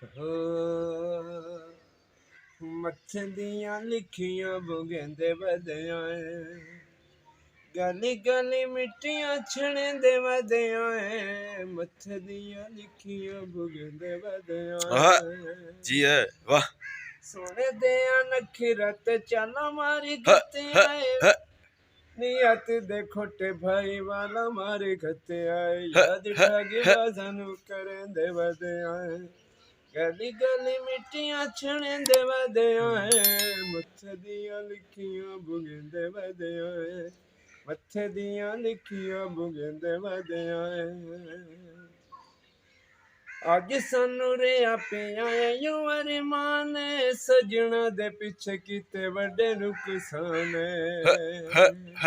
हो मत्थे दियां लिखियां बुगेंदे वधियां गली गली मिट्टियां छणे दे वधियां मत्थे दियां लिखियां बुगेंदे वधियां हाँ जी है वाह। सोने दियां नखीरत चाला मारी ह गते ह आए ह नियत दे खोटे भाई वाला मारे गते आए ह याद ह ठगे ह बाजनू करें दे वधियां गली गली मिट्टियां छणे दे वधियां मत्थे दियां लिखियां बुगेंदे वधियां मत्थे दियां लिखियां बुगेंदे वधियां अज सानू रिया पिया युवरी मान सजना दे पिछे किते वड्डे नुकसान ह ह ह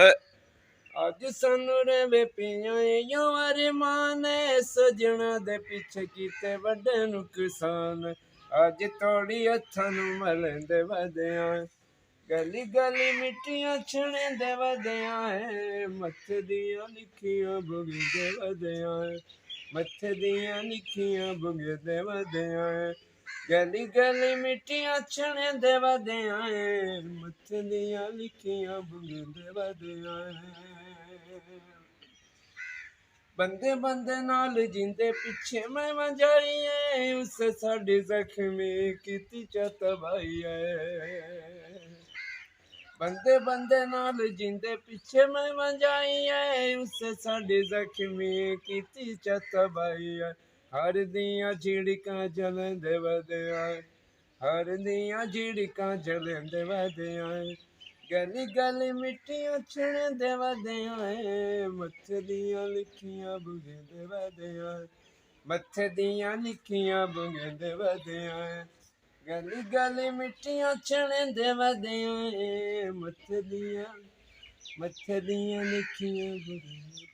अज सानू रे पिया युवरी मान सजना दे पिछे किते वड्डे नुकसान अज तोड़ी हत्थां नू मलेंदे वधियां गली गली मिट्टियां छणे दे वधियां मत्थे दियां लिखियां बुगेंदे वधियां मत्थे दियां लिखियां बुगेंदे वधियां गली गली मिट्टियां छणे दे वधियां मत्थे दियां लिखियां बुगेंदे वधियां बंदे बंदे नाल जिंदे पिछे मैं वजाई उस साडी जख्मी कीती चतबाई बंदे बंदे नाल जिंदे पिछे मैं वजाई उस साडी जख्मी कीती चतबाई हर दियां झिड़कां जलंदे वधियां हर दियां झिड़कां जलंदे वधियां गली गली मिट्टियां छणे दे वधियां मत्थे दियां लिखियां बुगेंदे वधियां मत्थे दियां लिखियां बुगेंदे वधियां गली गली मिट्टियां छणे दे वधियां मत्थे दियां लिखियां बुगेंदे